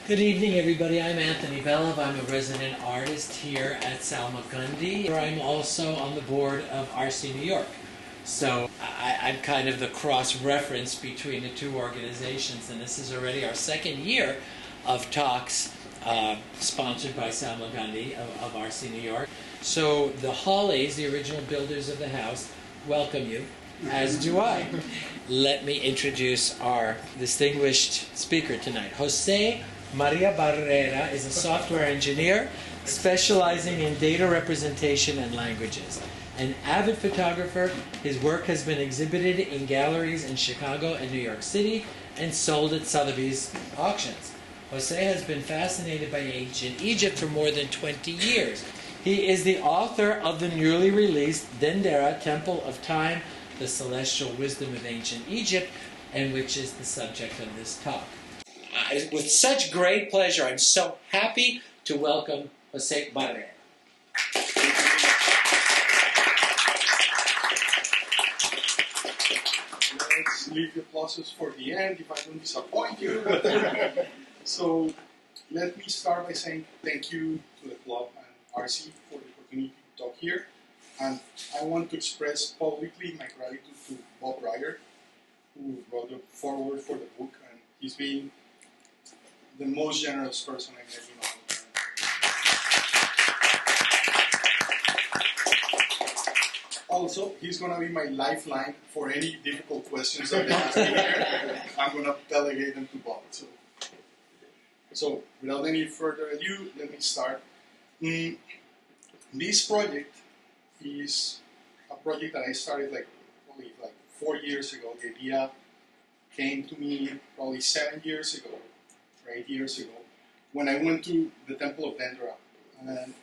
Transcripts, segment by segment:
Good evening, everybody. I'm Anthony Belov. I'm a resident artist here at Salmagundi. I'm also on the board of ARCE New York. So I'm kind of the cross-reference between the two organizations, and this is already our second year of talks sponsored by Salmagundi of ARCE New York. So the Hollies, the original builders of the house, welcome you, as do I. Let me introduce our distinguished speaker tonight. José Maria Barrera is a software engineer specializing in data representation and languages. An avid photographer, his work has been exhibited in galleries in Chicago and New York City and sold at Sotheby's auctions. José has been fascinated by ancient Egypt for more than 20 years. He is the author of the newly released Dendera, Temple of Time, the Celestial Wisdom of Ancient Egypt, and which is the subject of this talk. With such great pleasure, I'm so happy to welcome José Barrera. Let's leave the applauses for the end if I don't disappoint you. So let me start by saying thank you to the club and ARCE for the opportunity to talk here. And I want to express publicly my gratitude to Bob Ryder, who brought the forward for the book, and he's been the most generous person I've ever known. Also, he's going to be my lifeline for any difficult questions that they ask me here. I'm going to delegate them to Bob. So, without any further ado, let me start. This project is a project that I started probably 4 years ago. The idea came to me probably 7 years ago, or 8 years ago, when I went to the Temple of Dendera. And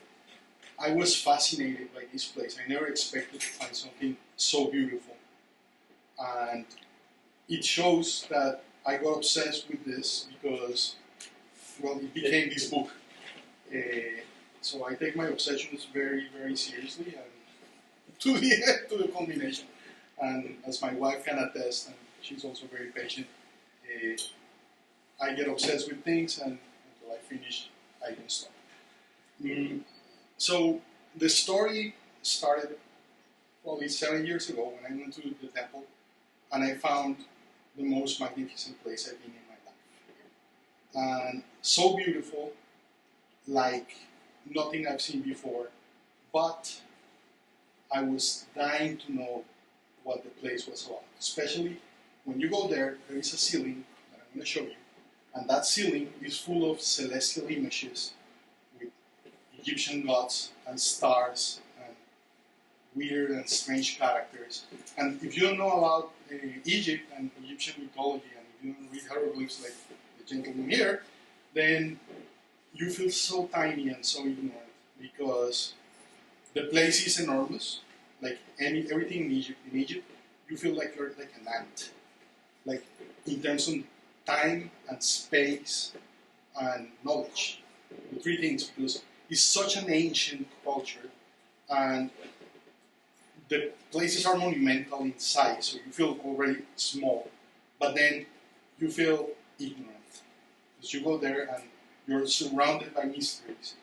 I was fascinated by this place. I never expected to find something so beautiful. And it shows that I got obsessed with this because, well, it became this book. So I take my obsessions very, very seriously and to the culmination. And as my wife can attest, and she's also very patient, I get obsessed with things, and until I finish, I don't stop. So the story started probably 7 years ago when I went to the temple, and I found the most magnificent place I've been in my life. And so beautiful, like nothing I've seen before, but I was dying to know what the place was about. Especially when you go there, there is a ceiling that I'm going to show you, and that ceiling is full of celestial images with Egyptian gods and stars and weird and strange characters. And if you don't know about Egypt and Egyptian mythology, and if you don't read hieroglyphs like the gentleman here, then you feel so tiny and so ignorant, because the place is enormous. Like everything in Egypt, you feel like you're like an ant. Like in terms of time and space and knowledge, the three things, because it's such an ancient culture, and the places are monumental in size, so you feel already small, but then you feel ignorant, because you go there and you're surrounded by mysteries.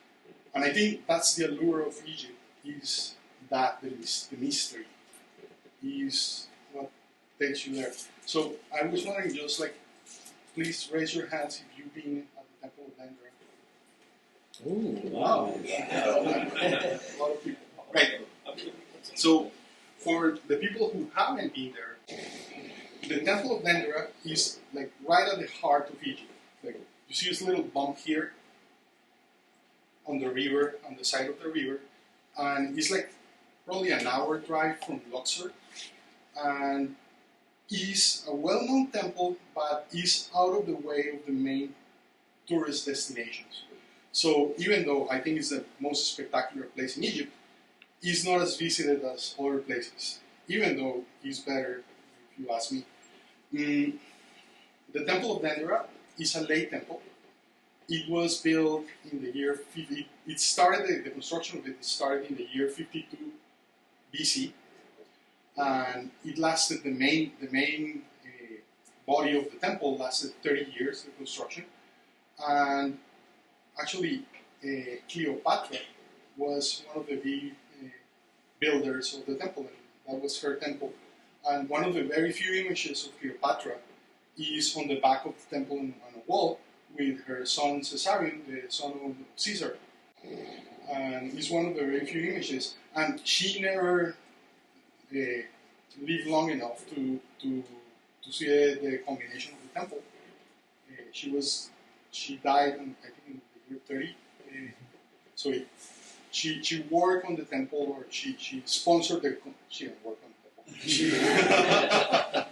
And I think that's the allure of Egypt, is that the mystery is what takes you there. So I was wondering, just please raise your hands if you've been at the Temple of Dendera. Ooh, wow. A lot of people. Right. So for the people who haven't been there, the Temple of Dendera is right at the heart of Egypt. You see this little bump here on the river, on the side of the river, and it's probably an hour drive from Luxor, and is a well-known temple, but is out of the way of the main tourist destinations. So even though I think it's the most spectacular place in Egypt, it's not as visited as other places, even though it's better, if you ask me. The Temple of Dendera is a late temple. It was built in the year 50. It started, the construction of it started in the year 52 BC, and it lasted, the main body of the temple lasted 30 years, the construction, and actually, Cleopatra was one of the big builders of the temple, and that was her temple. And one of the very few images of Cleopatra is on the back of the temple on a wall with her son Caesarion, the son of Caesar. And it's one of the very few images. And she never lived long enough to see the combination of the temple. She died in, I think, in the year 30. So she worked on the temple, or she sponsored she didn't work on the temple.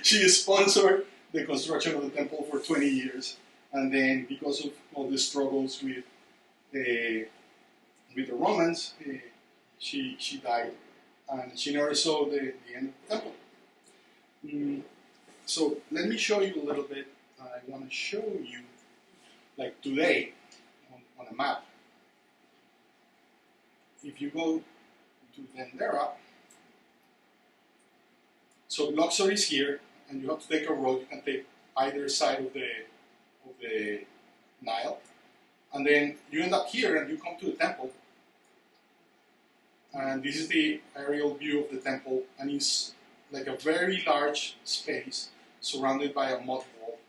She sponsored the construction of the temple for 20 years, and then because of all the struggles with the Romans, she died, and she never saw the end of the temple. So let me show you a little bit. I want to show you, like today, on a map. If you go to Dendera, so Luxor is here, and you have to take a road. You can take either side of the Nile, and then you end up here, and you come to the temple. And this is the aerial view of the temple, and it's like a very large space surrounded by a mud wall.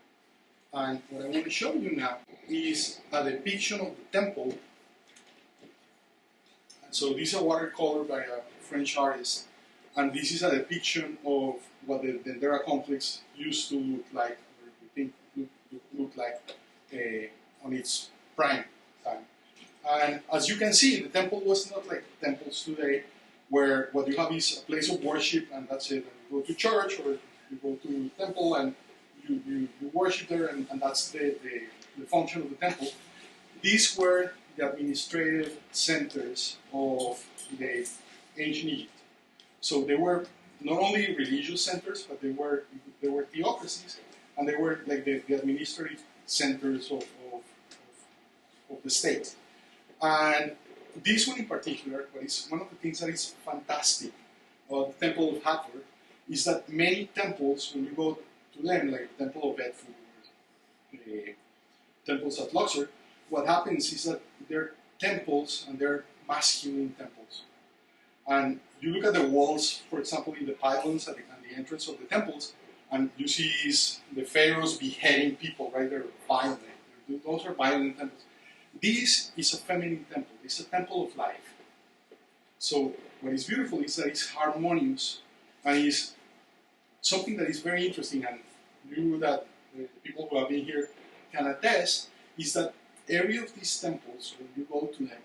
And what I want to show you now is a depiction of the temple. So this is a watercolor by a French artist, and this is a depiction of what the Dendera complex used to look like, or we think look like on its prime time. And as you can see, the temple was not like temples today, where what you have is a place of worship, and that's it. And you go to church, or you go to temple, and you worship there, and that's the function of the temple. These were the administrative centers of the ancient Egypt. So they were not only religious centers, but they were theocracies, and they were like the administrative centers of the state. And this one in particular, but it's one of the things that is fantastic about the Temple of Hathor, is that many temples, when you go to them, like the Temple of Edfu, or temples at Luxor, what happens is that they're temples, and they're masculine temples. And you look at the walls, for example, in the pylons at the entrance of the temples, and you see the pharaohs beheading people, right? They're violent. Those are violent temples. This is a feminine temple. It's a temple of life. So what is beautiful is that it's harmonious, and it's something that is very interesting, and you that the people who have been here can attest, is that every of these temples, when you go to them,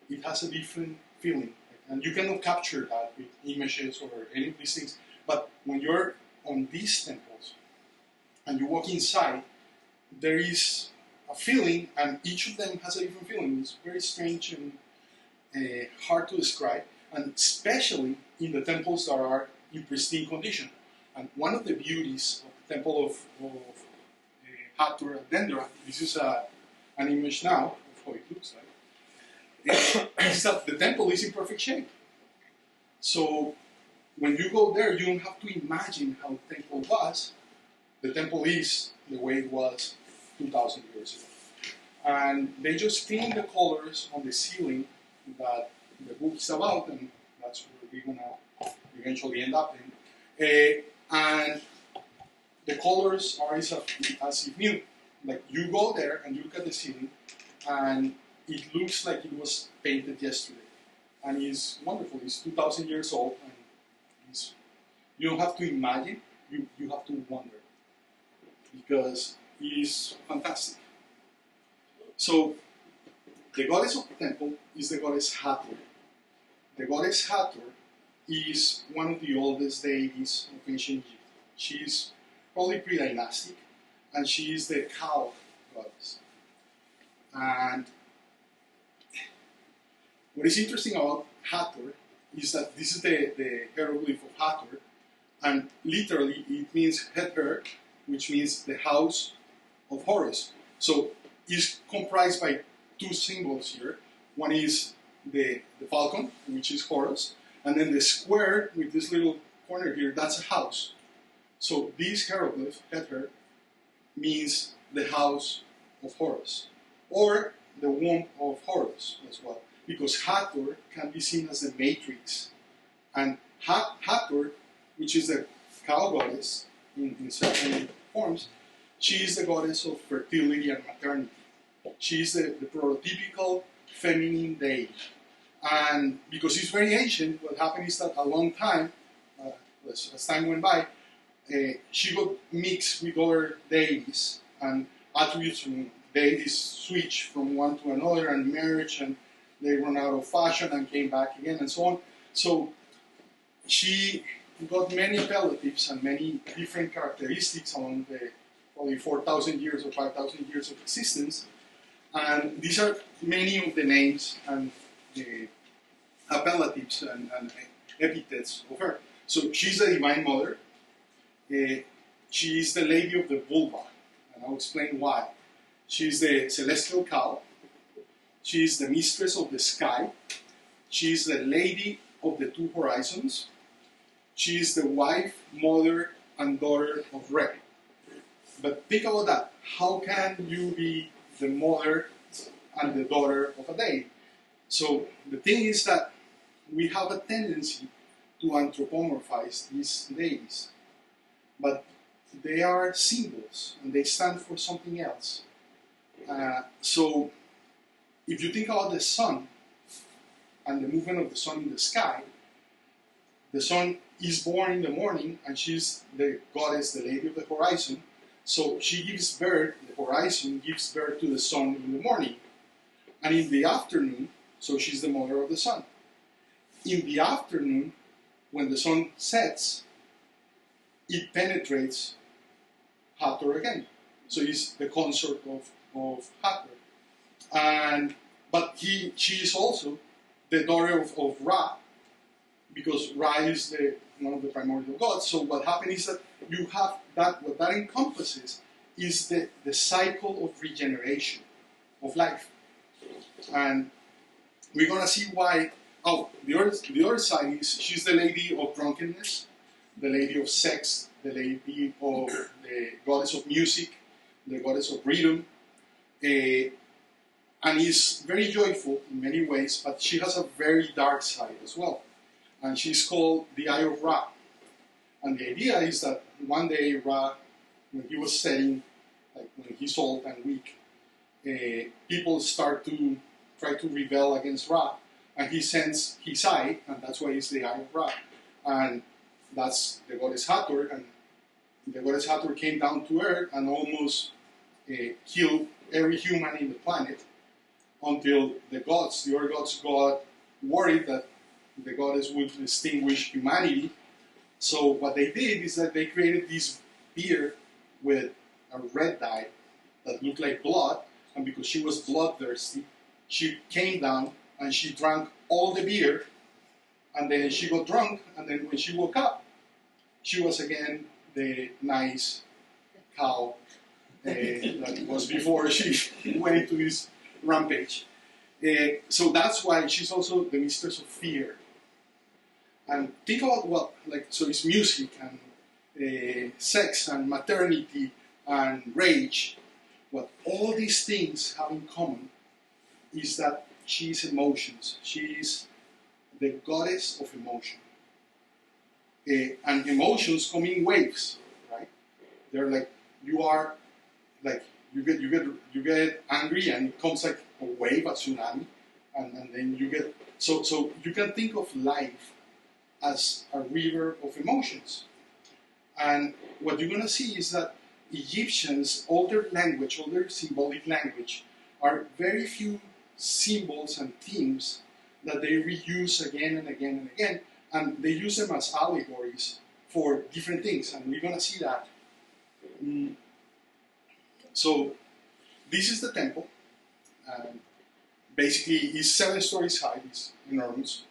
it has a different feeling. And you cannot capture that with images or any of these things. But when you're on these temples and you walk inside, there is a feeling, and each of them has a different feeling. It's very strange and hard to describe, and especially in the temples that are in pristine condition. And one of the beauties of the temple of Hathor at Dendera, this is an image now of how it looks like, is that the temple is in perfect shape. So when you go there, you don't have to imagine how the temple was. The temple is the way it was 2,000 years ago. And they just clean the colors on the ceiling that the book is about, and that's where we're going to eventually end up in. And the colors are as if new. Like you go there and you look at the ceiling, and it looks like it was painted yesterday. And it's wonderful. It's 2,000 years old, and you don't have to imagine, you have to wonder, because it is fantastic. So the goddess of the temple is the goddess Hathor. The goddess Hathor is one of the oldest deities of ancient Egypt. She is probably pre-dynastic, and she is the cow goddess. And what is interesting about Hathor is that this is the hieroglyph of Hathor, and literally it means Hether, which means the house of Horus. So it's comprised by two symbols here. One is the falcon, which is Horus, and then the square with this little corner here, that's a house. So this hieroglyph, Hether, means the house of Horus. Or the womb of Horus as well, because Hathor can be seen as the matrix. And Hathor, which is the cow goddess in certain forms, she is the goddess of fertility and maternity. She is the prototypical feminine deity. And because it's very ancient, what happened is that a long time, as time went by, she got mixed with other deities, and attributes from deities switched from one to another and merged, and they run out of fashion and came back again, and so on. So she got many appellatives and many different characteristics along the probably 4,000 years or 5,000 years of existence. And these are many of the names and the appellatives and epithets of her. So she's the Divine Mother. She is the Lady of the Vulva, and I'll explain why. She is the Celestial Cow. She is the Mistress of the Sky. She is the Lady of the Two Horizons. She is the wife, mother, and daughter of Re. But think about that. How can you be the mother and the daughter of a deity? So the thing is that we have a tendency to anthropomorphize these deities. But they are symbols, and they stand for something else. So if you think about the sun and the movement of the sun in the sky, the sun is born in the morning, and she's the goddess, the Lady of the Horizon. So she gives birth, the horizon gives birth to the sun in the morning. And in the afternoon, so she's the mother of the sun. In the afternoon, when the sun sets, it penetrates Hathor again. So he's the consort of Hathor. But she is also the daughter of Ra, because Ra is one of the primordial gods. So what happens is that you have that, what that encompasses is the cycle of regeneration of life. And we're going to see why. Oh, the other side is she's the lady of drunkenness, the lady of sex, the lady of the goddess of music, the goddess of rhythm, and is very joyful in many ways, but she has a very dark side as well. And she's called the Eye of Ra. And the idea is that one day Ra, when he was setting, like when he's old and weak, people start to try to rebel against Ra, and he sends his eye, and that's why it's the Eye of Ra. And that's the goddess Hathor, and the goddess Hathor came down to earth and almost killed every human in the planet, until the gods, the other gods, got worried that the goddess would extinguish humanity. So what they did is that they created this beer with a red dye that looked like blood, and because she was bloodthirsty, she came down and she drank all the beer, and then she got drunk, and then when she woke up, she was again the nice cow that was before she went into this rampage. So that's why she's also the mistress of fear. And think about so it's music and sex and maternity and rage. What all these things have in common is that she is emotions. She is the goddess of emotion. And emotions come in waves, right? They're like, you get angry and it comes like a wave, a tsunami, and then you get, so you can think of life as a river of emotions. And what you're going to see is that Egyptians, older symbolic language, are very few symbols and themes that they reuse again and again and again, and they use them as allegories for different things, and we're going to see that. So this is the temple. Basically, it's 7 stories high, it's enormous,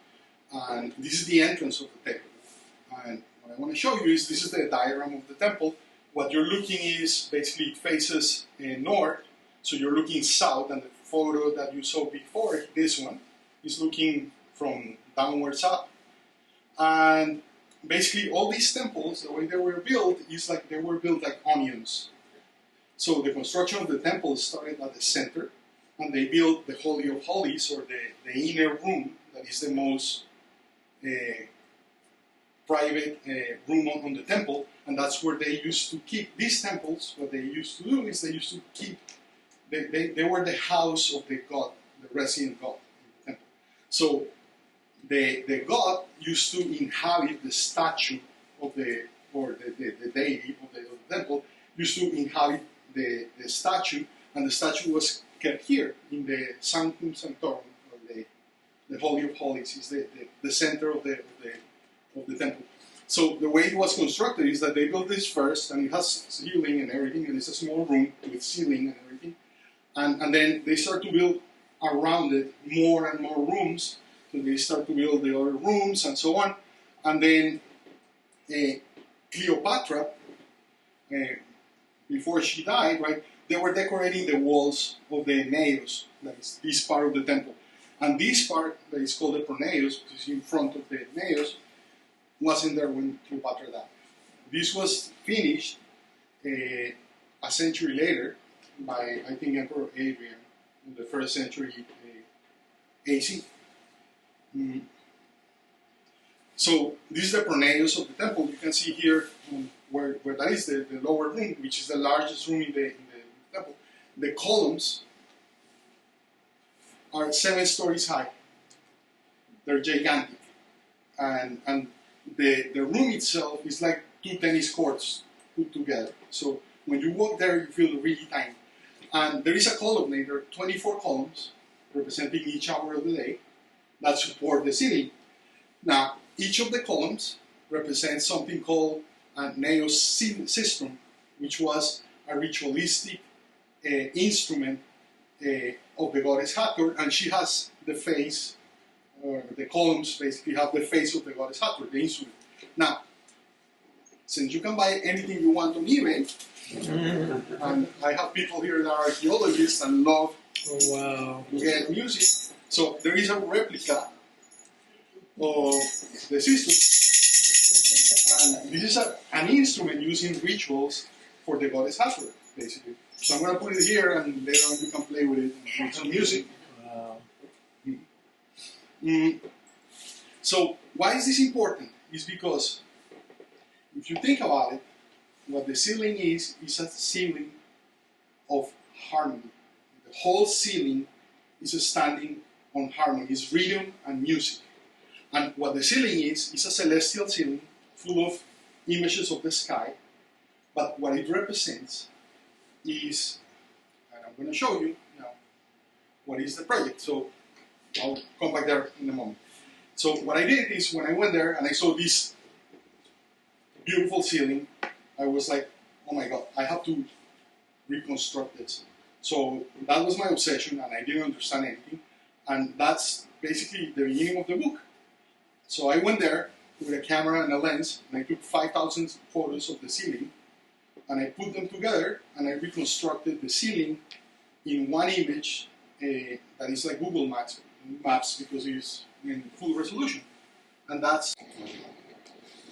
and this is the entrance of the temple. And what I want to show you is this is the diagram of the temple. What you're looking is basically it faces north, so you're looking south, and the photo that you saw before, this one, is looking from downwards up. And basically all these temples, the way they were built is like they were built like onions. So the construction of the temple started at the center, and they built the Holy of Holies, or the inner room, that is the most private room on the temple, and that's where they used to keep these temples. What they used to do is they used to keep, they were the house of the god, the resident god in the temple. So the god used to inhabit the statue of the deity of the temple, used to inhabit the statue, and the statue was kept here in the Sanctum Sanctorum, or the Holy of Holies, is the center of the temple. So the way it was constructed is that they built this first, and it has ceiling and everything, and it's a small room with ceiling and everything. And then they start to build around it more and more rooms. So they start to build the other rooms and so on. And then Cleopatra, before she died, right, they were decorating the walls of the naos, that is this part of the temple. And this part, that is called the pronaos, which is in front of the naos, wasn't there when Cleopatra died. This was finished a century later by, I think, Emperor Adrian in the 1st century AC. So this is the pronaos of the temple. You can see here where that is the lower room, which is the largest room in the temple. The columns are 7 stories high. They're gigantic. And the room itself is like 2 tennis courts put together. So when you walk there, you feel really tiny. And there is a column, there are 24 columns representing each hour of the day that support the ceiling. Now, each of the columns represents something called a naos system, which was a ritualistic instrument of the goddess Hathor, and she has the face, the columns basically have the face of the goddess Hathor, the instrument. Now, since you can buy anything you want on eBay, and I have people here that are archaeologists and love to get music, so there is a replica of the system, and this is an instrument used in rituals for the goddess Hathor, basically. So I'm going to put it here, and later on you can play with it and make some music. Wow. So why is this important? It's because if you think about it, what the ceiling is a ceiling of harmony. The whole ceiling is standing on harmony. It's rhythm and music. And what the ceiling is a celestial ceiling full of images of the sky. But what it represents is, and I'm going to show you now, what is the project. So I'll come back there in a moment. So what I did is, when I went there and I saw this beautiful ceiling, I was like, oh my God, I have to reconstruct this. So that was my obsession, and I didn't understand anything. And that's basically the beginning of the book. So I went there with a camera and a lens, and I took 5,000 photos of the ceiling, and I put them together, and I reconstructed the ceiling in one image that is like Google Maps because it's in full resolution. And that's,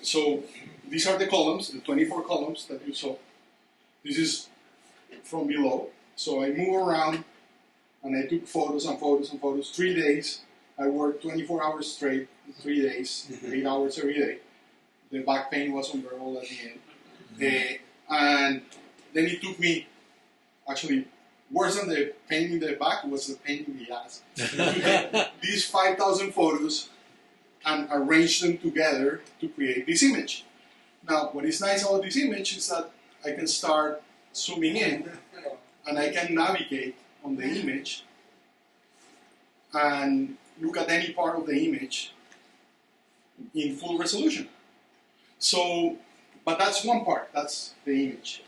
so these are the columns, the 24 columns that you saw. This is from below. So I move around, and I took photos and photos and photos. 3 days. I worked 24 hours straight, 3 days, 8 hours every day. The back pain was unbearable at the end. And then it took me, actually, worse than the pain in the back was the pain in the ass. These 5,000 photos and arrange them together to create this image. Now, what is nice about this image is that I can start zooming in, and I can navigate on the image and look at any part of the image in full resolution. So, but that's one part, that's the image.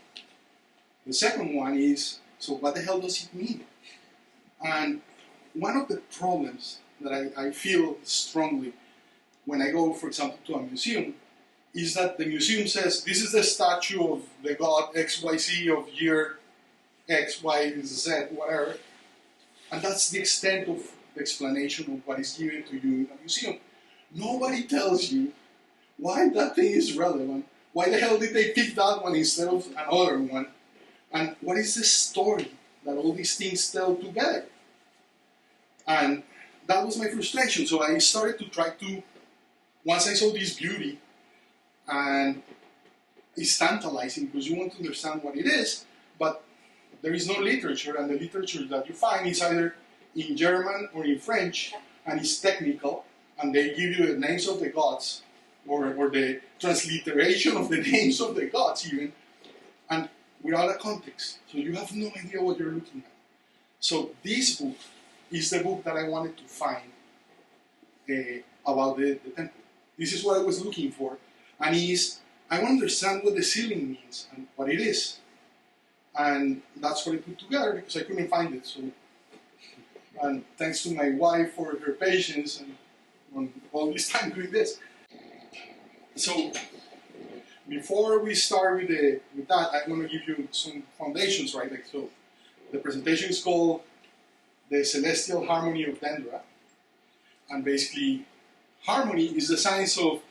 The second one is, so what the hell does it mean? And one of the problems that I feel strongly when I go, for example, to a museum, is that the museum says, this is the statue of the god XYZ of year X, Y, Z, whatever. And that's the extent of the explanation of what is given to you in a museum. Nobody tells you why that thing is relevant. Why the hell did they pick that one instead of another one? And what is the story that all these things tell together? And that was my frustration. So I started to try to, once I saw this beauty, and it's tantalizing because you want to understand what it is, but there is no literature, and the literature that you find is either in German or in French, and it's technical, and they give you the names of the gods, or the transliteration of the names of the gods even, and without a context. So you have no idea what you're looking at. So this book is the book that I wanted to find about the temple. This is what I was looking for, and I want to understand what the ceiling means and what it is. And that's what I put together because I couldn't find it. So, and thanks to my wife for her patience and all this time doing this. So before we start with that, I want to give you some foundations, right? Like, so the presentation is called The Celestial Harmony of Dendera. And basically, harmony is the science of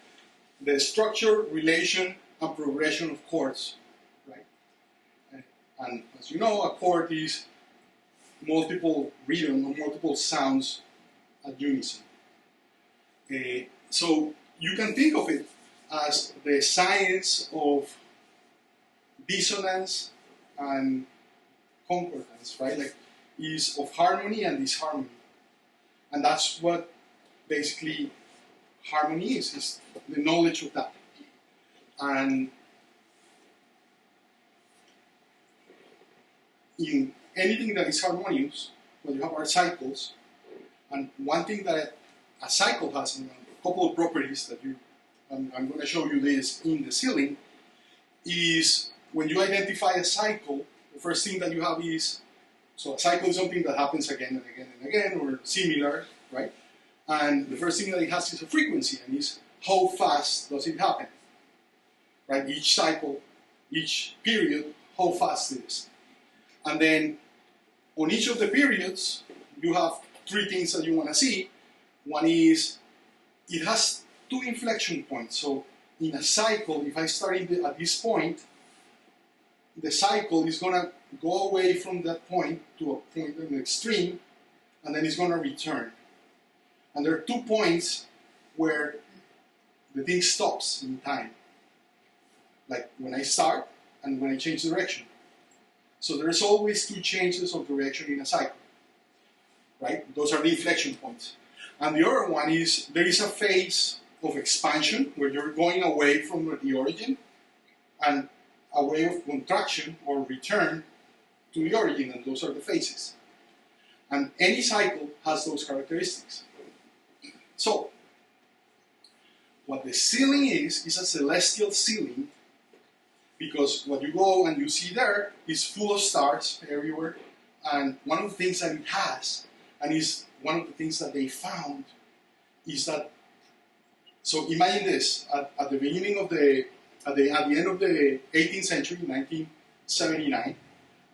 the structure, relation, and progression of chords, right? And as you know, a chord is multiple rhythm or multiple sounds at unison. So you can think of it as the science of dissonance and concordance, right? Like, is of harmony and disharmony. And that's what basically harmony is the knowledge of that. And in anything that is harmonious, what you have are cycles, and one thing that a cycle has, and a couple of properties that I'm going to show you this in the ceiling, is when you identify a cycle, the first thing that you have is, so a cycle is something that happens again and again and again, or similar, right? And the first thing that it has is a frequency, and is how fast does it happen, right? Each cycle, each period, how fast it is. And then on each of the periods, you have three things that you want to see. One is, it has two inflection points. So in a cycle, if I start at this point, the cycle is going to go away from that point to a point in the extreme, and then it's going to return. And there are 2 points where the thing stops in time, like when I start and when I change direction. So there is always 2 changes of direction in a cycle, right? Those are the inflection points. And the other one is, there is a phase of expansion where you're going away from the origin, and a way of contraction or return to the origin, and those are the phases. And any cycle has those characteristics. So, what the ceiling is a celestial ceiling, because what you go and you see there is full of stars everywhere, and one of the things that it has, and is one of the things that they found, is that, so imagine this, at the beginning of at the end of the 18th century, 1979,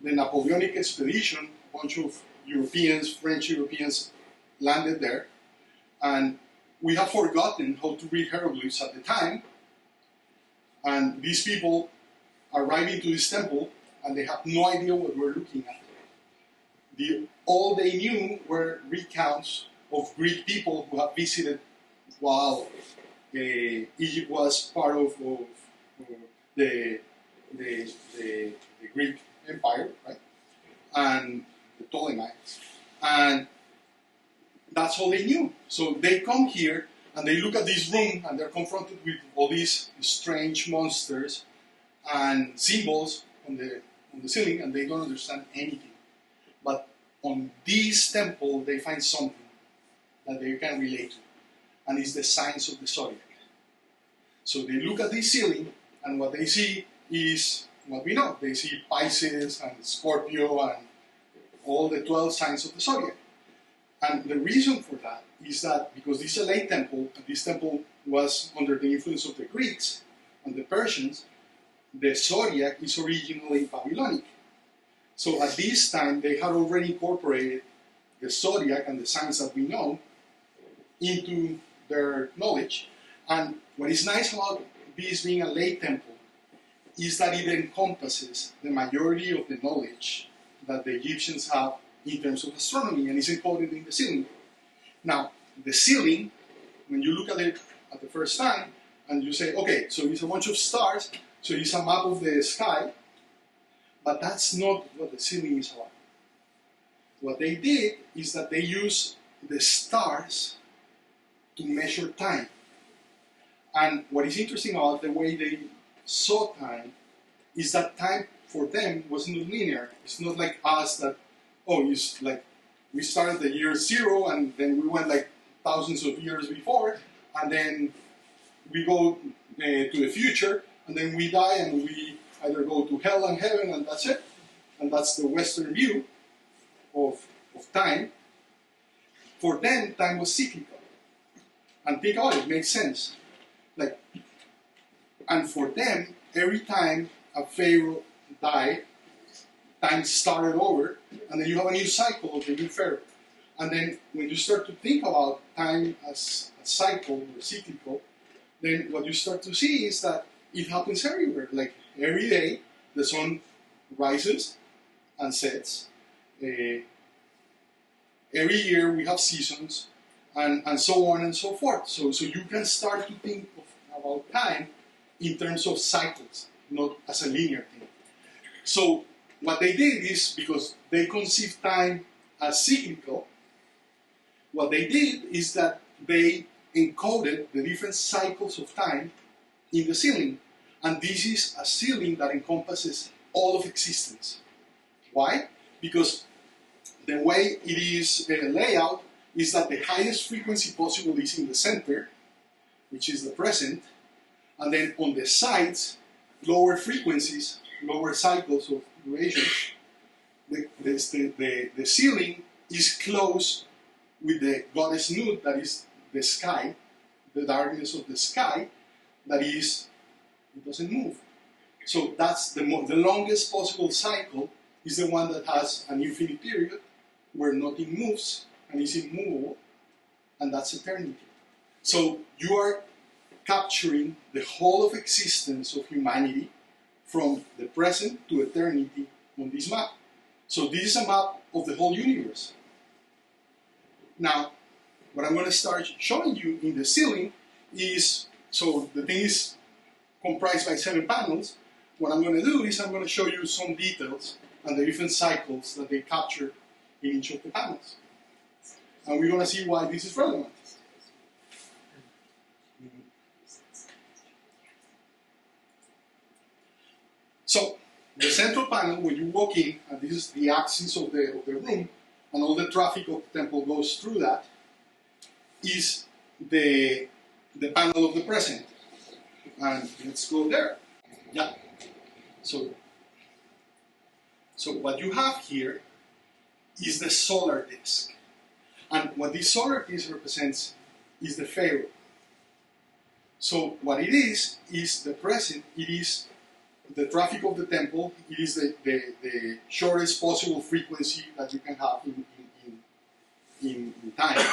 the Napoleonic expedition, a bunch of Europeans, French Europeans, landed there, and we have forgotten how to read hieroglyphs at the time, and these people arriving to this temple, and they have no idea what we're looking at. All they knew were recounts of Greek people who had visited while Egypt was part of the Greek Empire, right? And the Ptolemies. And that's all they knew. So they come here and they look at this room and they're confronted with all these strange monsters and symbols on the ceiling, and they don't understand anything. But on this temple, they find something that they can relate to, and it's the signs of the zodiac. So they look at this ceiling, and what they see is what we know. They see Pisces and Scorpio and all the 12 signs of the zodiac. And the reason for that is that because this is a late temple, and this temple was under the influence of the Greeks and the Persians, the zodiac is originally Babylonic. So at this time, they had already incorporated the zodiac and the signs that we know into their knowledge. And what is nice about this being a late temple is that it encompasses the majority of the knowledge that the Egyptians have in terms of astronomy, and it's encoded in the ceiling. Now, the ceiling, when you look at it at the first time, and you say, okay, so it's a bunch of stars, so it's a map of the sky, but that's not what the ceiling is about. What they did is that they used the stars to measure time. And what is interesting about the way they saw time is that time for them was not linear. It's not like us that, oh, it's like we started the year 0 and then we went like thousands of years before, and then we go to the future, and then we die and we either go to hell and heaven, and that's it. And that's the Western view of time. For them, time was cyclical. And think about it, it makes sense. Like, and for them, every time a pharaoh died, time started over, and then you have a new cycle of the new pharaoh. And then when you start to think about time as a cycle or cyclical, then what you start to see is that it happens everywhere. Like every day, the sun rises and sets. Every year we have seasons, and so on and so forth. So you can start to think about time in terms of cycles, not as a linear thing. So what they did is, because they conceived time as cyclical, what they did is that they encoded the different cycles of time in the ceiling. And this is a ceiling that encompasses all of existence. Why? Because the way it is laid out is that the highest frequency possible is in the center, which is the present, and then on the sides, lower frequencies, lower cycles of duration. The ceiling is close with the goddess Nut, that is the sky, the darkness of the sky, that is, it doesn't move. So that's the longest possible cycle is the one that has an infinite period where nothing moves and is immovable, and that's eternity. So you are capturing the whole of existence of humanity from the present to eternity on this map. So this is a map of the whole universe. Now, what I'm going to start showing you in the ceiling is, so the thing is comprised by 7 panels. What I'm going to do is I'm going to show you some details and the different cycles that they capture in each of the panels. And we're going to see why this is relevant. So, the central panel, when you walk in, and this is the axis of the room, and all the traffic of the temple goes through that, is the panel of the present. And let's go there. Yeah. So what you have here is the solar disk. And what this solar disk represents is the pharaoh. So what it is the present, it is the traffic of the temple, it is the shortest possible frequency that you can have in time.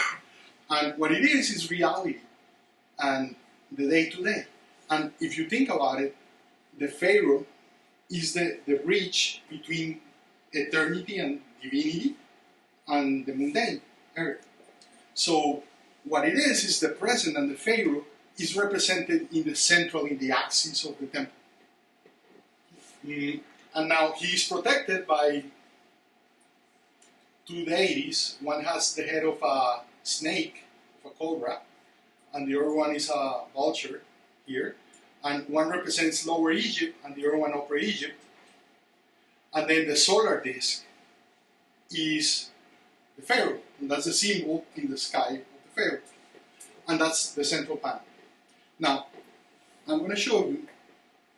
And what it is reality and the day-to-day. And if you think about it, the pharaoh is the bridge between eternity and divinity and the mundane, earth. So what it is the present, and the pharaoh is represented in the central, in the axis of the temple. And now he is protected by 2 deities. One has the head of a snake, of a cobra, and the other one is a vulture here. And one represents Lower Egypt and the other one Upper Egypt. And then the solar disk is the pharaoh, and that's the symbol in the sky of the pharaoh. And that's the central panel. Now, I'm going to show you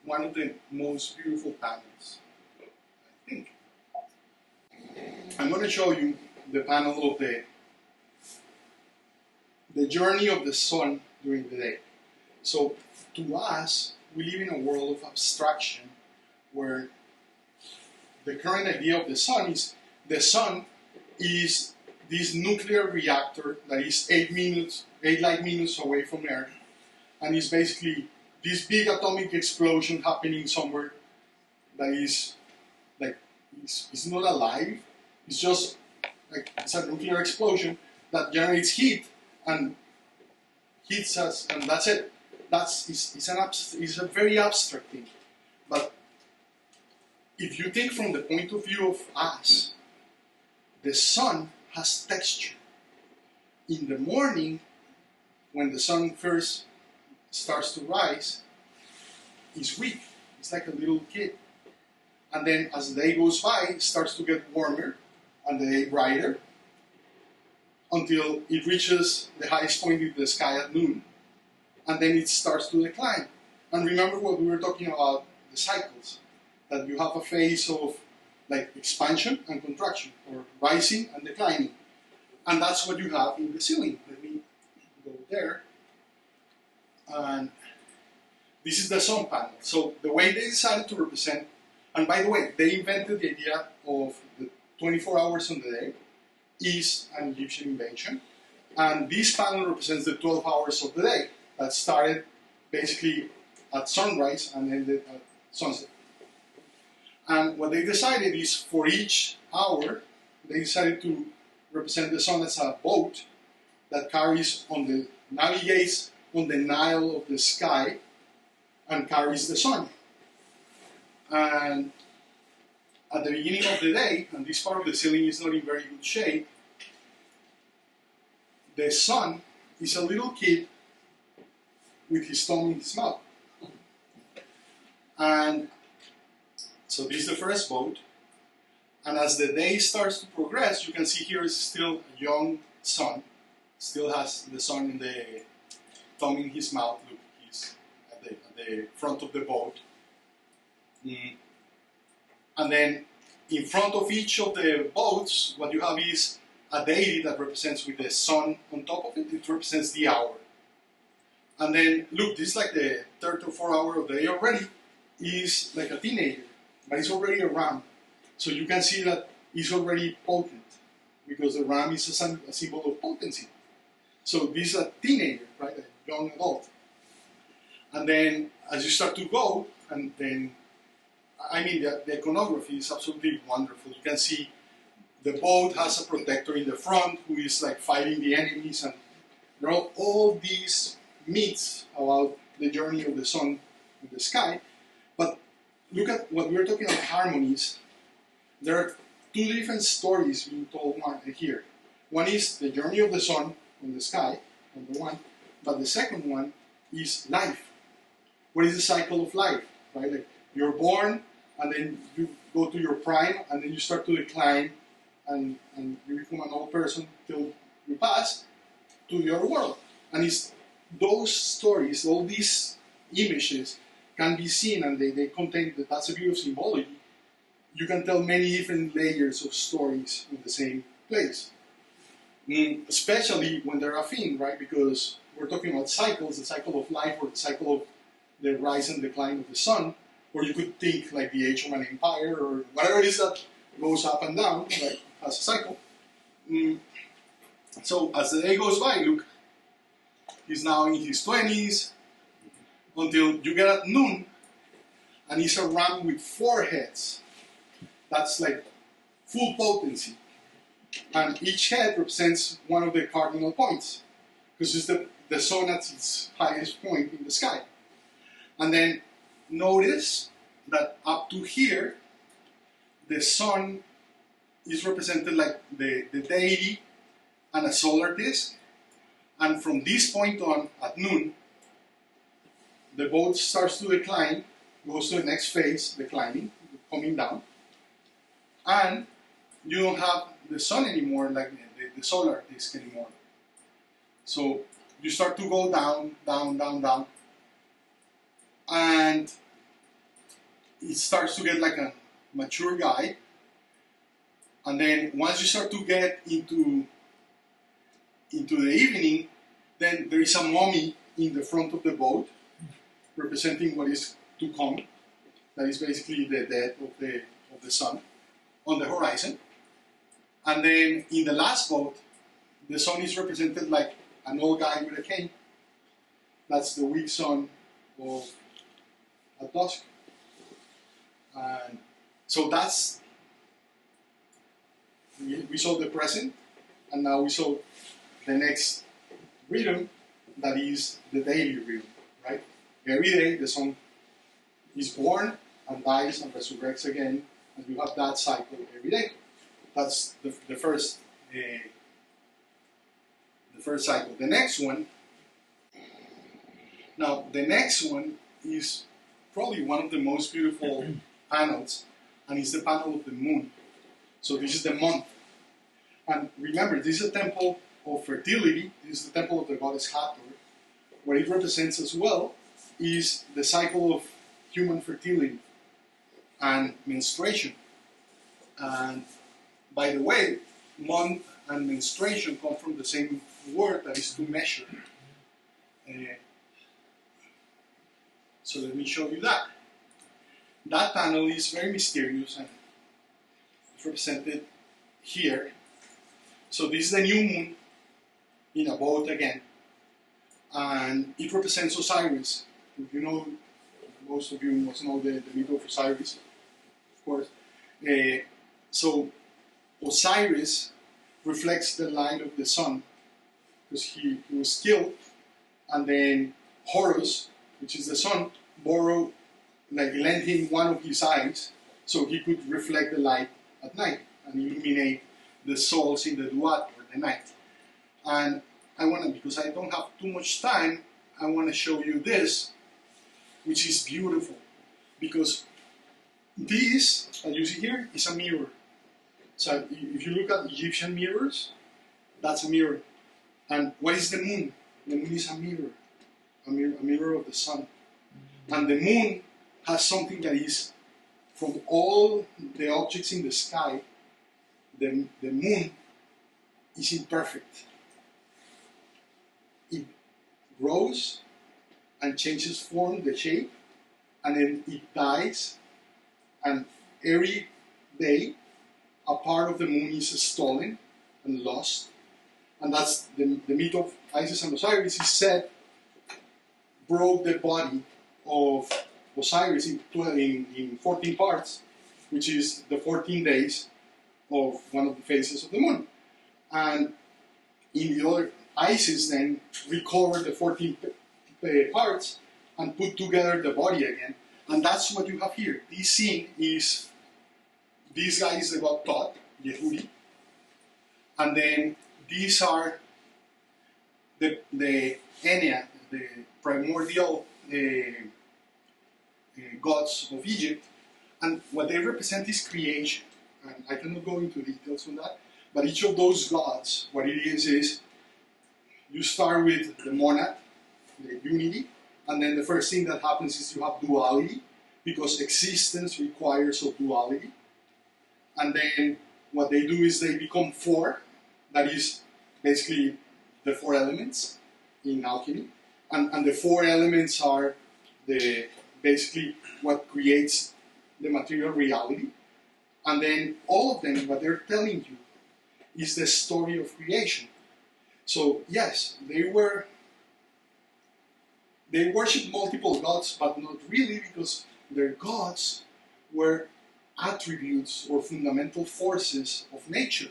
one of the most beautiful panels, I think. I'm going to show you the panel of the journey of the sun during the day. So, to us, we live in a world of abstraction where the current idea of the sun is this nuclear reactor that is 8 light minutes away from Earth, and it's basically this big atomic explosion happening somewhere that is like it's not alive. It's just like it's a nuclear explosion that generates heat and hits us, and that's it. It's a very abstract thing. But if you think from the point of view of us, the sun has texture. In the morning, when the sun first starts to rise, it's weak. It's like a little kid. And then as the day goes by, it starts to get warmer and the day brighter until it reaches the highest point in the sky at noon. And then it starts to decline. And remember what we were talking about, the cycles, that you have a phase of like expansion and contraction, or rising and declining. And that's what you have in the ceiling. Let me go there. And this is the sun panel. So the way they decided to represent, and by the way, they invented the idea of the 24 hours on the day is an Egyptian invention. And this panel represents the 12 hours of the day that started basically at sunrise and ended at sunset. And what they decided is for each hour, they decided to represent the sun as a boat that navigates on the Nile of the sky and carries the sun. And at the beginning of the day, and this part of the ceiling is not in very good shape, the sun is a little kid with his thumb in his mouth. And so this is the first boat. And as the day starts to progress, you can see here is still a young sun. Still has the sun in the thumb in his mouth. Look, he's at the front of the boat. And then in front of each of the boats, what you have is a deity that represents with the sun on top of it. It represents the hour. And then look, this is like the third or fourth hour of the day already. Is like a teenager, but it's already a ram. So you can see that it's already potent, because the ram is a symbol of potency. So this is a teenager, right, a young adult. And then as you start to go, and then, I mean, the iconography is absolutely wonderful. You can see the boat has a protector in the front who is like fighting the enemies, and there are all these myths about the journey of the sun in the sky. But look at what we're talking about, harmonies. There are two different stories being told here. One is the journey of the sun in the sky, number one, but the second one is life. What is the cycle of life? Right? Like you're born, and then you go to your prime, and then you start to decline, and you become an old person till you pass to the other world. And it's those stories, all these images, can be seen, and they contain, that's a beauty of symbology. You can tell many different layers of stories in the same place. Especially when they're affine, right? Because we're talking about cycles, the cycle of life, or the cycle of the rise and decline of the sun, or you could think like the age of an empire, or whatever it is that goes up and down, like has a cycle. So as the day goes by, look, he's now in his 20s, until you get at noon, and he's a ram with 4 heads. That's like full potency. And each head represents one of the cardinal points, because it's the sun at its highest point in the sky. And then notice that up to here, the sun is represented like the deity and a solar disk. And from this point on, at noon, the boat starts to decline, goes to the next phase, declining, coming down, and you don't have the sun anymore, like the solar disk anymore. So you start to go down, down, down, down, and it starts to get like a mature guy. And then once you start to get into the evening, then there is a mummy in the front of the boat, representing what is to come. That is basically the death of the sun on the horizon. And then in the last boat, the sun is represented like an old guy with a cane. That's the weak sun of at dusk. And so that's we saw the present, and now we saw the next rhythm, that is the daily rhythm, right? Every day the sun is born and dies and resurrects again, and you have that cycle every day. That's the first cycle. The next one is probably one of the most beautiful panels, and it's the panel of the moon. So this is the month. And remember, this is a temple of fertility. This is the temple of the goddess Hathor. What it represents as well is the cycle of human fertility and menstruation. And by the way, month and menstruation come from the same word, that is to measure. So let me show you that. That panel is very mysterious, and it's represented here. So this is the new moon in a boat again, and it represents Osiris. You know, most of you must know the myth of Osiris, of course. So Osiris reflects the light of the sun, because he was killed, and then Horus, which is the sun, lent him one of his eyes so he could reflect the light at night and illuminate the souls in the duat, or the night. And because I don't have too much time, I want to show you this, which is beautiful, because this, as you see here, is a mirror. So if you look at Egyptian mirrors, that's a mirror. And what is the moon? The moon is a mirror of the sun. And the moon has something that is, from all the objects in the sky, the moon is imperfect. It grows and changes form, the shape, and then it dies, and every day a part of the moon is stolen and lost. And that's the myth of Isis and Osiris. Is said broke the body of Osiris in 14 parts, which is the 14 days of one of the phases of the moon. And in the other, Isis then recovered the 14 parts and put together the body again. And that's what you have here. This scene is, this guy is the god Thoth, Yehudi. And then these are the Ennead, the primordial gods of Egypt. And what they represent is creation. And I cannot go into details on that. But each of those gods, what it is you start with the monad, the unity, and then the first thing that happens is you have duality, because existence requires of duality. And then what they do is they become four, that is basically the four elements in alchemy. And the four elements are basically what creates the material reality. And then all of them, what they're telling you is the story of creation. So yes, they worship multiple gods, but not really, because their gods were attributes or fundamental forces of nature.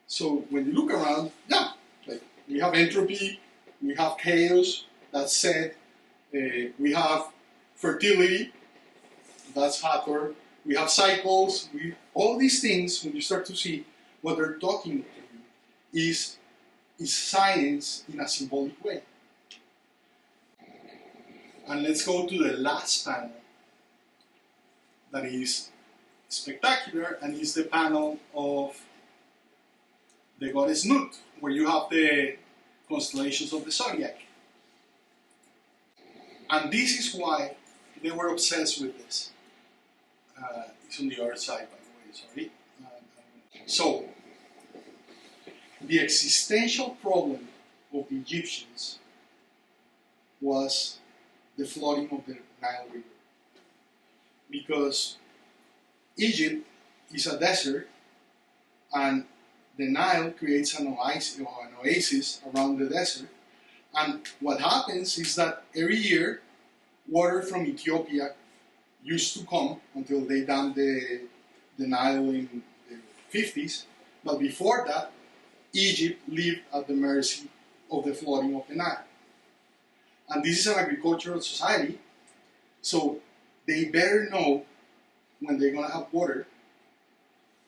So when you look around, like we have entropy, we have chaos, that's said, we have fertility, that's Hathor, we have cycles, all these things, when you start to see what they're talking to you, is science in a symbolic way. And let's go to the last panel that is spectacular, and is the panel of the goddess Nut, where you have the constellations of the zodiac. And this is why they were obsessed with this. It's on the other side, by the way, sorry. So, the existential problem of the Egyptians was the flooding of the Nile River. Because Egypt is a desert, and the Nile creates an oasis around the desert. And what happens is that every year, water from Ethiopia used to come until they dammed the Nile in the 50s. But before that, Egypt lived at the mercy of the flooding of the Nile. And this is an agricultural society, so they better know when they're going to have water,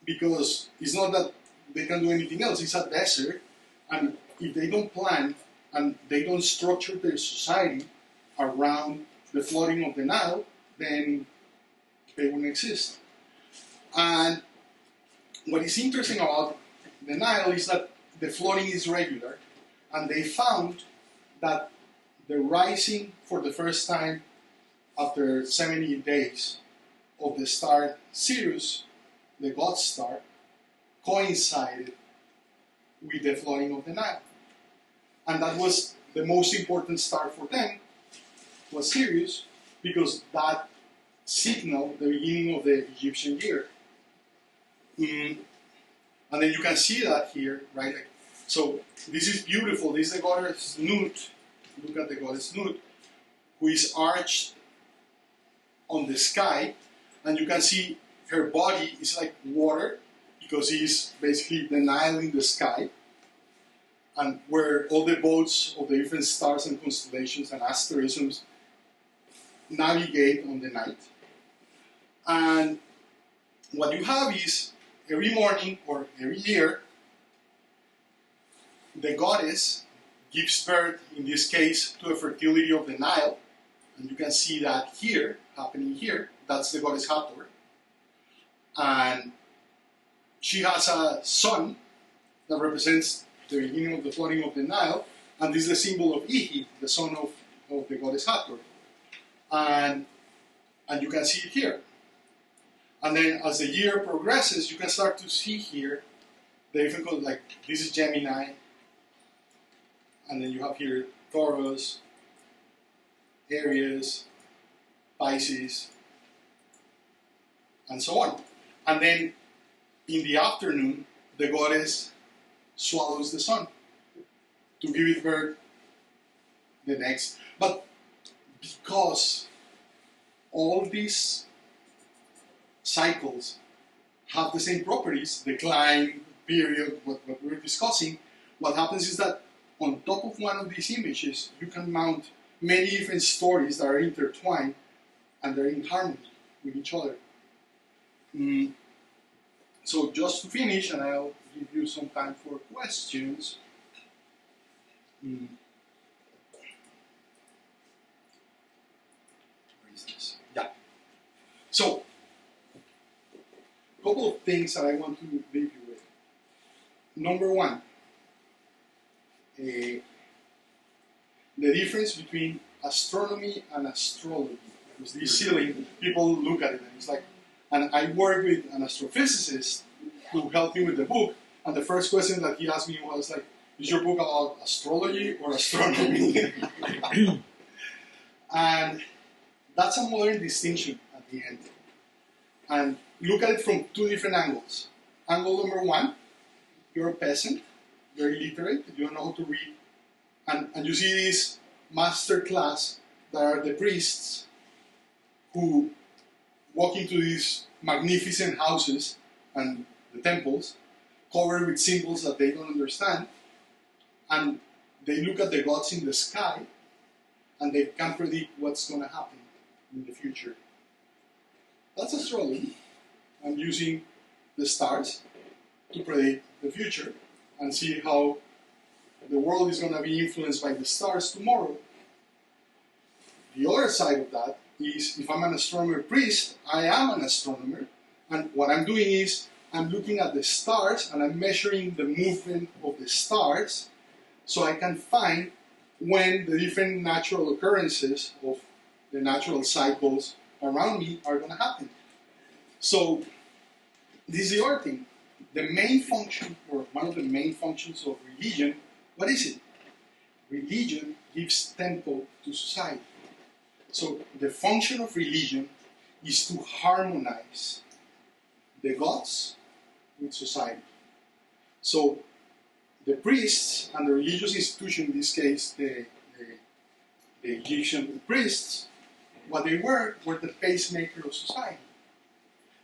because it's not that they can do anything else. It's a desert, and if they don't plan and they don't structure their society around the flooding of the Nile, then they won't exist. And what is interesting about the Nile is that the flooding is regular, and they found that the rising for the first time after 70 days of the star Sirius, the god star, coincided with the flooding of the Nile. And that was the most important star for them, was Sirius, because that signaled the beginning of the Egyptian year. And then you can see that here, right? So this is beautiful. This is the goddess Nut. Look at the goddess Nut, who is arched on the sky, and you can see her body is like water, because it's basically the Nile in the sky, and where all the boats of the different stars and constellations and asterisms navigate on the night. And what you have is, every morning or every year, the goddess gives birth, in this case, to the fertility of the Nile. And you can see that here, happening here. That's the goddess Hathor. And she has a son that represents the beginning of the flooding of the Nile. And this is the symbol of Ihi, the son of the goddess Hathor. And you can see it here. And then as the year progresses, you can start to see here the different, like this is Gemini, and then you have here Taurus, Aries, Pisces, and so on. And then in the afternoon, the goddess swallows the sun to give it birth the next. But because all these cycles have the same properties, decline, period, what we're discussing, what happens is that on top of one of these images, you can mount many different stories that are intertwined and they're in harmony with each other. So just to finish, and I'll give you some time for questions. Where is this? Yeah. So, a couple of things that I want to leave you with. Number one, the difference between astronomy and astrology. Because this ceiling, people look at it and it's like, and I work with an astrophysicist who helped me with the book, and the first question that he asked me was like, is your book about astrology or astronomy? And that's a modern distinction at the end. And look at it from two different angles. Angle number one, you're a peasant, very illiterate, you don't know how to read, and you see this master class that are the priests who walk into these magnificent houses and the temples covered with symbols that they don't understand, and they look at the gods in the sky and they can predict what's going to happen in the future. That's astrology. I'm using the stars to predict the future and see how the world is going to be influenced by the stars tomorrow. The other side of that is, if I'm an astronomer priest, I am an astronomer, and what I'm doing is I'm looking at the stars and I'm measuring the movement of the stars so I can find when the different natural occurrences of the natural cycles around me are going to happen. So this is the other thing. The main function, or one of the main functions of religion, what is it? Religion gives tempo to society. So the function of religion is to harmonize the gods with society. So the priests and the religious institution, in this case the Egyptian priests, what they were the pacemaker of society.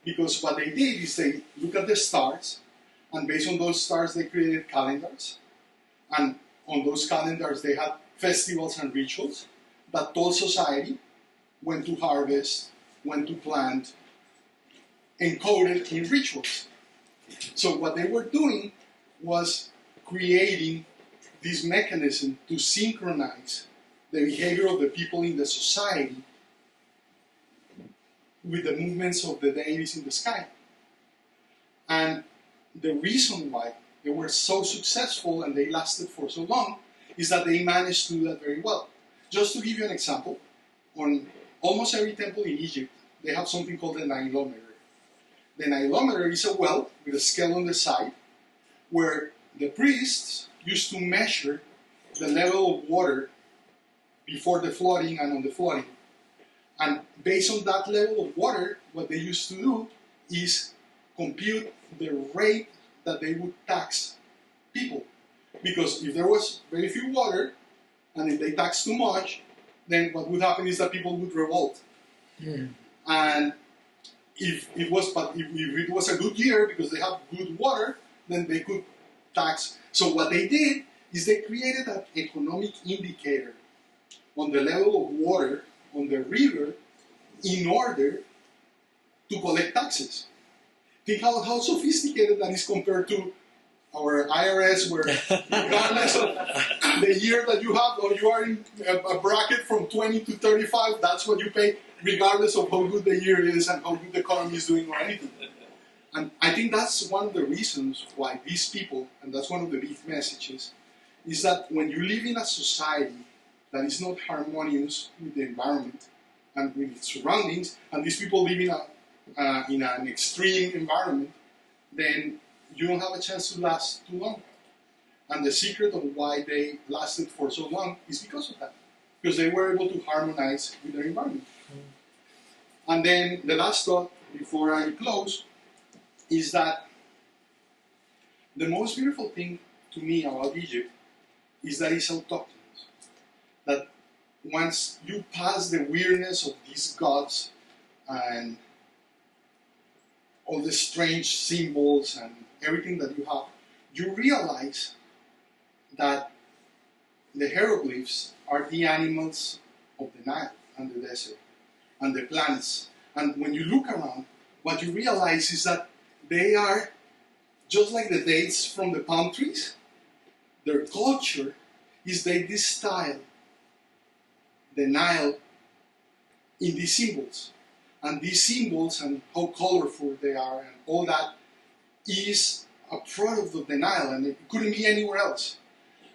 Because what they did is they look at the stars And based on those stars, they created calendars. And on those calendars, they had festivals and rituals that told society when to harvest, when to plant, encoded in rituals. So what they were doing was creating this mechanism to synchronize the behavior of the people in the society with the movements of the deities in the sky. And the reason why they were so successful and they lasted for so long is that they managed to do that very well. Just to give you an example, on almost every temple in Egypt, they have something called the Nilometer. The Nilometer is a well with a scale on the side where the priests used to measure the level of water before the flooding and on the flooding. And based on that level of water, what they used to do is compute the rate that they would tax people. Because if there was very few water, and if they taxed too much, then what would happen is that people would revolt. And if it was a good year because they have good water, then they could tax. So what they did is they created an economic indicator on the level of water on the river in order to collect taxes. Think how sophisticated that is compared to our IRS, where regardless of the year that you have, or you are in a bracket from 20 to 35, that's what you pay, regardless of how good the year is and how good the economy is doing or anything. And I think that's one of the reasons why these people, and that's one of the big messages, is that when you live in a society that is not harmonious with the environment and with its surroundings, and these people live in an extreme environment, then you don't have a chance to last too long. And the secret of why they lasted for so long is because of that. Because they were able to harmonize with their environment. And then the last thought before I close is that the most beautiful thing to me about Egypt is that it's autochthonous. That once you pass the weirdness of these gods and all the strange symbols and everything that you have, you realize that the hieroglyphs are the animals of the Nile and the desert and the plants. And when you look around, what you realize is that they are just like the dates from the palm trees. Their culture is they style the Nile in these symbols. And these symbols and how colorful they are and all that is a product of the Nile, and it couldn't be anywhere else.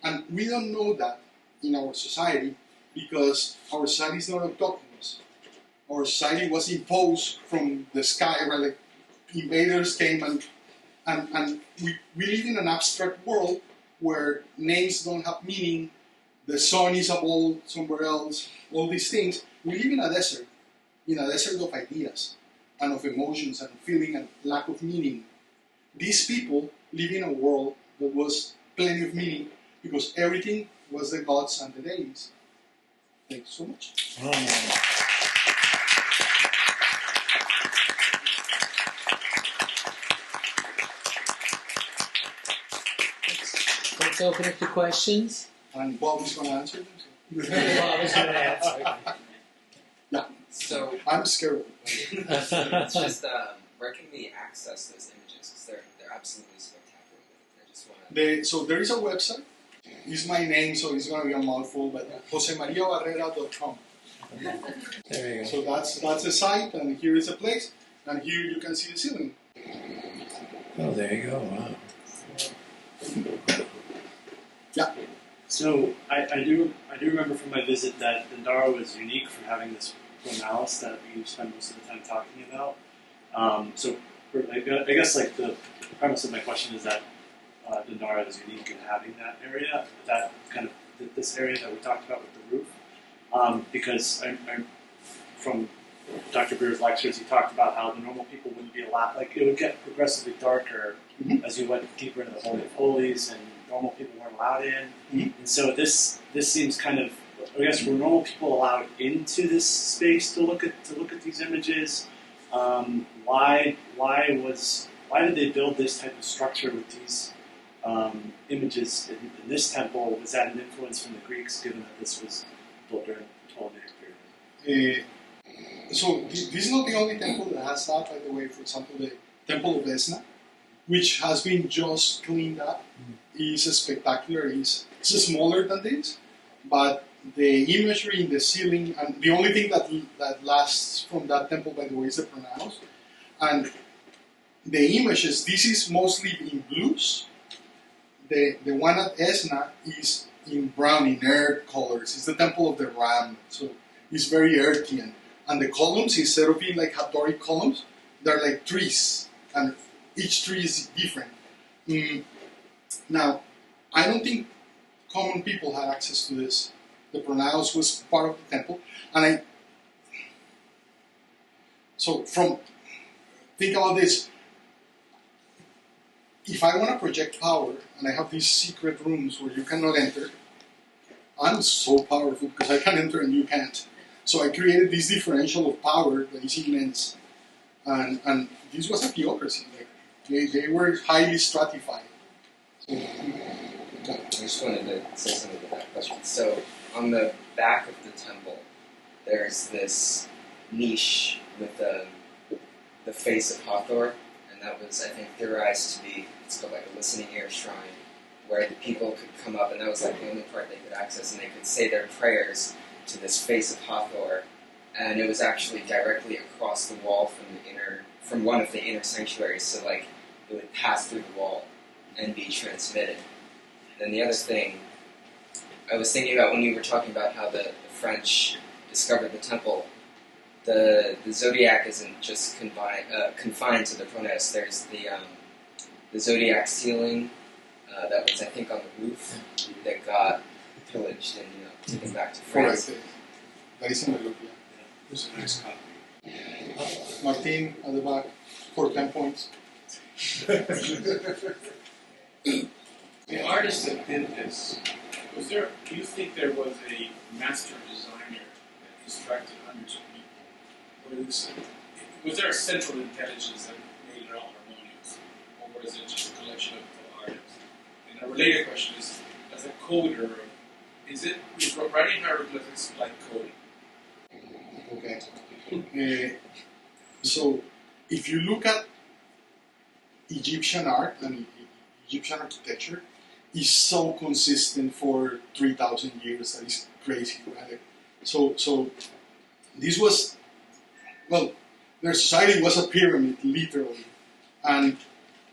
And we don't know that in our society because our society is not autochthonous. Our society was imposed from the sky, where like invaders came, and we live in an abstract world where names don't have meaning, the sun is above somewhere else, all these things. We live in a desert of ideas and of emotions and feeling and lack of meaning. These people live in a world that was plenty of meaning because everything was the gods and the deities. Thank you so much. Let's open it to questions. And Bob is going to answer them. Bob is going to answer. Yeah. So I'm scared. it's just where can we access those images? Because they're absolutely spectacular. I just want to. So there is a website. It's my name, so it's going to be a mouthful, but josemariabarrera.com. There you go. So that's the site, and here is a place, and here you can see the ceiling. Oh, there you go. Wow. Yeah. So I do remember from my visit that Dendera was unique for having this chromalis that you spend most of the time talking about. So I guess like the premise of my question is that Dendera is unique in having that area, that kind of this area that we talked about with the roof, because I'm from Dr. Beer's lectures, he talked about how the normal people wouldn't be allowed, like it would get progressively darker as you went deeper into the Holy of Holies, and normal people weren't allowed in. And so this seems kind of, I guess, were normal people allowed into this space to look at these images? Why why did they build this type of structure with these images in this temple? Was that an influence from the Greeks, given that this was built during the Ptolemaic period? So this is not the only temple that has that, by the way. For example, the Temple of Esna, which has been just cleaned up, is spectacular. It's smaller than this, but the imagery in the ceiling, and the only thing that lasts from that temple, by the way, is the pronaos. And the images, this is mostly in blues. The one at Esna is in brown, in earth colors. It's the temple of the ram, so it's very earthy. And the columns, instead of being like Hattori columns, they're like trees, and each tree is different. Now, I don't think common people had access to this. The pronaos was part of the temple, and think about this. If I want to project power, and I have these secret rooms where you cannot enter, I'm so powerful because I can enter and you can't. So I created this differential of power that is immense. And this was a theocracy. Like, they were highly stratified. So, I just wanted to say something about that question. So on the back of the temple, there's this niche with the face of Hathor, and that was, I think, theorized to be, it's called like a listening ear shrine, where the people could come up, and that was like the only part they could access, and they could say their prayers to this face of Hathor, and it was actually directly across the wall from one of the inner sanctuaries, so like it would pass through the wall and be transmitted. And the other thing I was thinking about when you were talking about how the French discovered the temple, the zodiac isn't just confined to the pronaos. There's the zodiac ceiling that was, I think, on the roof that got pillaged and taken back to France. That is in the look, yeah. There's a nice copy. Martin at the back for 10 points. The artist that did this, do you think there was a master designer that constructed hundreds of people? Or was there a central intelligence that made it all harmonious? Or was it just a collection of artists? And a related question is, as a coder, is writing hieroglyphics like coding? Okay. So, if you look at Egyptian art and Egyptian architecture, is so consistent for 3,000 years that is crazy, right? So this was, well, their society was a pyramid, literally. And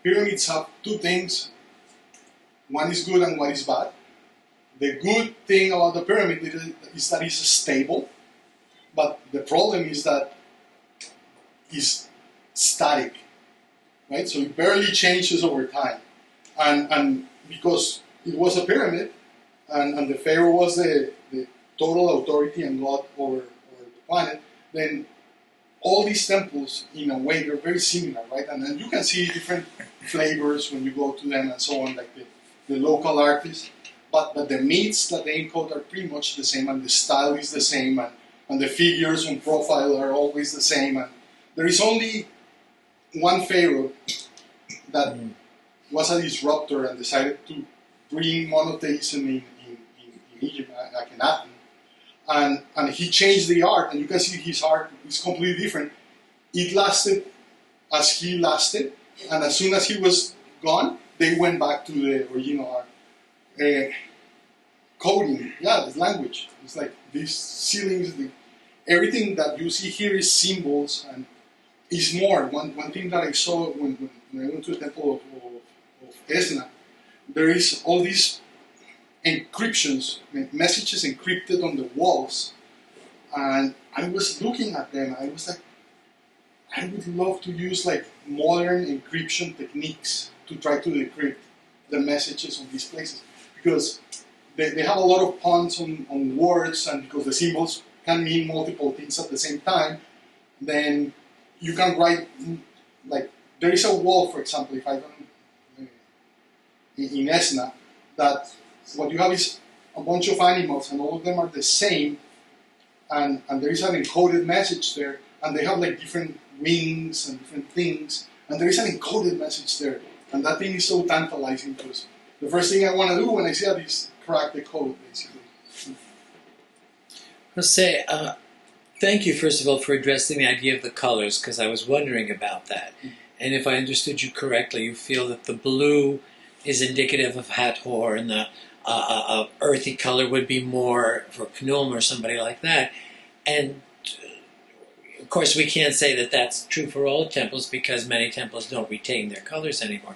pyramids have two things. One is good and one is bad. The good thing about the pyramid is that it's stable, but the problem is that it's static, right? So it barely changes over time. And because it was a pyramid, and the pharaoh was the total authority and god over the planet, then all these temples, in a way, they're very similar, right? And you can see different flavors when you go to them and so on, like the local artists. But the myths that they encode are pretty much the same, and the style is the same, and the figures on profile are always the same. And there is only one pharaoh that was a disruptor and decided to bring monotheism in Egypt, like in Athens. And he changed the art, and you can see his art is completely different. It lasted as he lasted, and as soon as he was gone, they went back to the original art. Coding, the language. It's like these ceilings, everything that you see here is symbols, and is more. One thing that I saw when I went to the temple of Esna, there is all these encryptions, messages encrypted on the walls, and I was looking at them, I was like, I would love to use like modern encryption techniques to try to decrypt the messages of these places, because they have a lot of puns on words, and because the symbols can mean multiple things at the same time, then you can write, like, there is a wall, for example, if I don't, in Esna, that what you have is a bunch of animals, and all of them are the same, and there is an encoded message there, and they have like different wings and different things, and there is an encoded message there. And that thing is so tantalizing because the first thing I want to do when I see that is crack the code, basically. Jose, thank you, first of all, for addressing the idea of the colors, because I was wondering about that. And if I understood you correctly, you feel that the blue is indicative of Hathor, and the earthy color would be more for K'num or somebody like that. And of course, we can't say that that's true for all temples because many temples don't retain their colors anymore.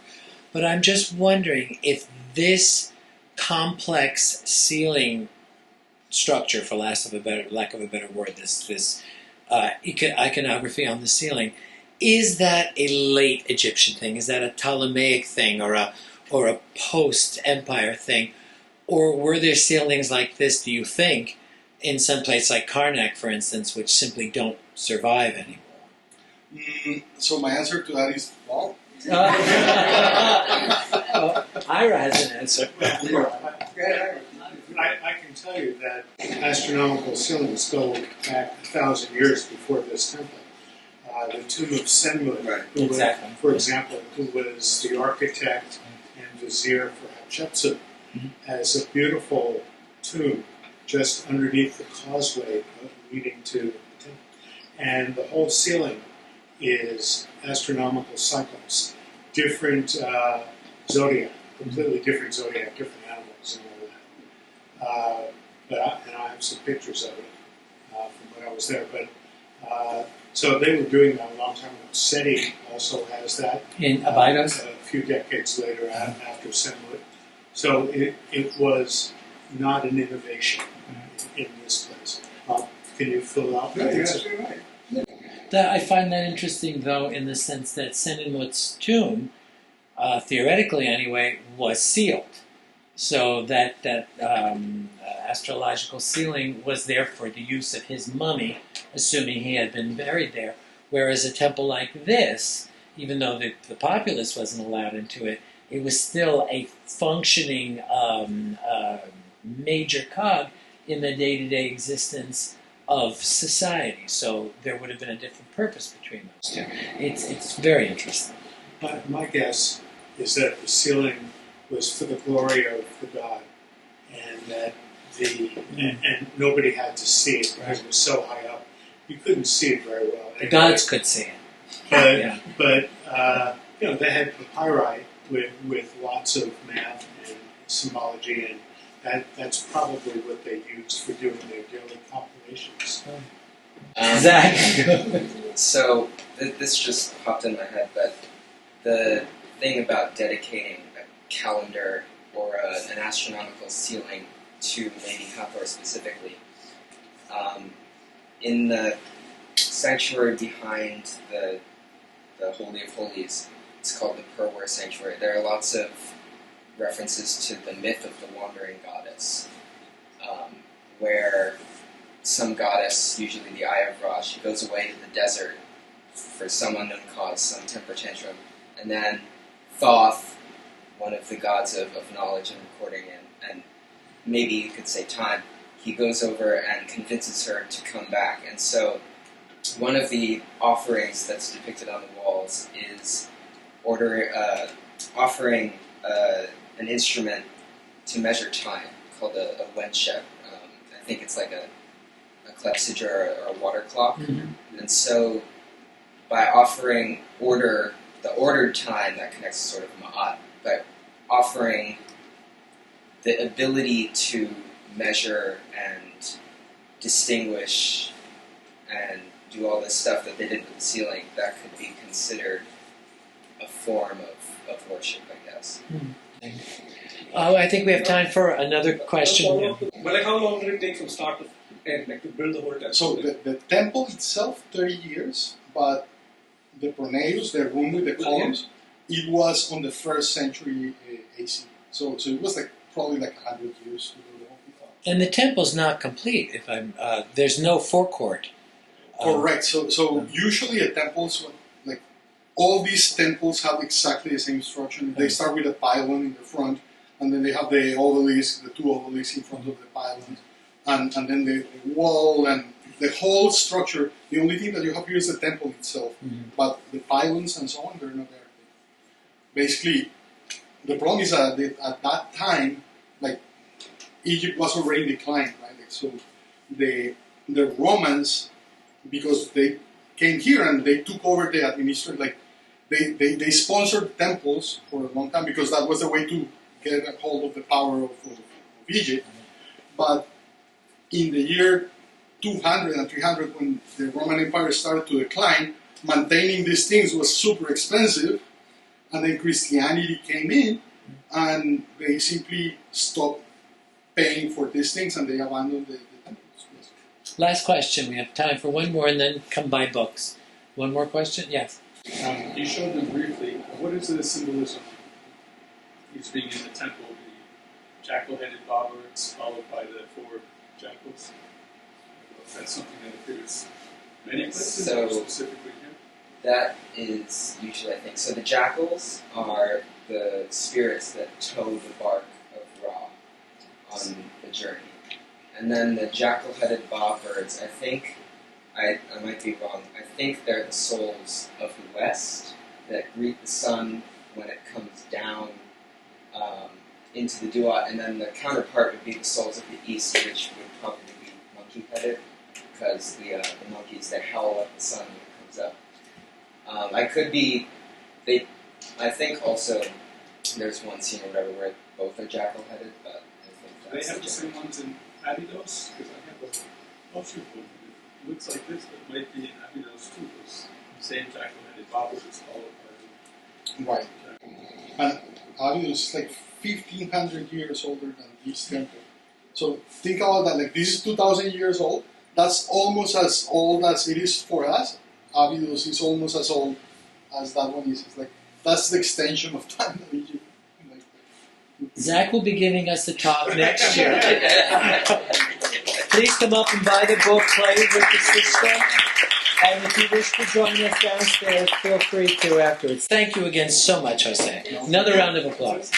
But I'm just wondering if this complex ceiling structure, for lack of a better word, this iconography on the ceiling, is that a late Egyptian thing? Is that a Ptolemaic thing or a post-empire thing? Or were there ceilings like this, do you think, in some place like Karnak, for instance, which simply don't survive anymore? So my answer to that is no. Ira has an answer. I can tell you that astronomical ceilings go back 1,000 years before this temple. The tomb of Senmut, for example, who was the architect and vizier for Hatshepsut, has a beautiful tomb just underneath the causeway leading to the temple. And the whole ceiling is astronomical cycles, different zodiac, completely different zodiac, different animals and all that. And I have some pictures of it from when I was there. But so they were doing that a long time ago. SETI also has that. In Abydos? A few decades later after Senmut. So it was not an innovation in this place. Can you fill out? Yeah, you're absolutely right. I find that interesting, though, in the sense that Senenmut's tomb, theoretically anyway, was sealed. So that astrological sealing was there for the use of his mummy, assuming he had been buried there. Whereas a temple like this, even though the populace wasn't allowed into it, it was still a functioning major cog in the day-to-day existence of society. So there would have been a different purpose between those two. It's very interesting. My guess is that the ceiling was for the glory of the god, and that and nobody had to see it because it was so high up. You couldn't see it very well. The gods could see it. But they had papyri with lots of math and symbology, and that's probably what they used for doing their daily compilations. Exactly. So this just popped in my head, but the thing about dedicating a calendar or an astronomical ceiling to maybe Hathor specifically, in the sanctuary behind the Holy of Holies, it's called the Perwer Sanctuary. There are lots of references to the myth of the wandering goddess, where some goddess, usually the Eye of Ra, she goes away to the desert for some unknown cause, some temper tantrum, and then Thoth, one of the gods of knowledge and recording, and maybe you could say time, he goes over and convinces her to come back. And so one of the offerings that's depicted on the walls is offering an instrument to measure time called a wenchette. I think it's like a clepsydra or a water clock. Mm-hmm. And so by offering the ordered time, that connects to sort of ma'at, but offering the ability to measure and distinguish and do all this stuff that they did with the ceiling, that could be considered a form of worship, I guess. I think we have time for another question. But how long did it take from start to end, to build the whole temple? So the temple itself, 30 years, but the pronaos, the room with the columns, it was on the 1st century AC. So it was probably 100 years to do the whole thing. And the temple's not complete. There's no forecourt. Correct. So usually a temple's all these temples have exactly the same structure. They start with a pylon in the front, and then they have the two obelisks in front of the pylon, and then the wall and the whole structure. The only thing that you have here is the temple itself, but the pylons and so on, they're not there. Basically, the problem is that at that time, like, Egypt was already declined, right? Like, so the Romans, because they came here and they took over the administration, like they sponsored temples for a long time because that was the way to get a hold of the power of Egypt. But in the year 200 and 300, when the Roman Empire started to decline, maintaining these things was super expensive, and then Christianity came in, and they simply stopped paying for these things, and they abandoned the temples. Last question. We have time for one more, and then come buy books. One more question? Yes. You showed them briefly. What is the symbolism? He's being in the temple, the jackal-headed bobberts followed by the 4 jackals. That's something that appears many places, or specifically here? That is usually, I think. So the jackals are the spirits that tow the bark of Ra on the journey. And then the jackal-headed bobberts, I think, I might be wrong, I think they're the souls of the west that greet the sun when it comes down into the duat, and then the counterpart would be the souls of the east, which would probably be monkey-headed, because the monkeys, they howl at the sun when it comes up. I could be, I think also there's one scene or whatever where both are jackal-headed, but I think Do they that's have the same ones in Abydos? Because I have a poster book. It looks like this, but it might be in Abydos too. Those same jackal-headed bobberts followed by Right. And Abydos is like 1,500 years older than this temple. So think about that. Like, this is 2,000 years old. That's almost as old as it is for us. Abydos is almost as old as that one is. It's like, that's the extension of time that Egypt. Zach will be giving us the talk next year. Please come up and buy the book, play with the system. And if you wish to join us downstairs, feel free to afterwards. Thank you again so much, Jose. Another round of applause.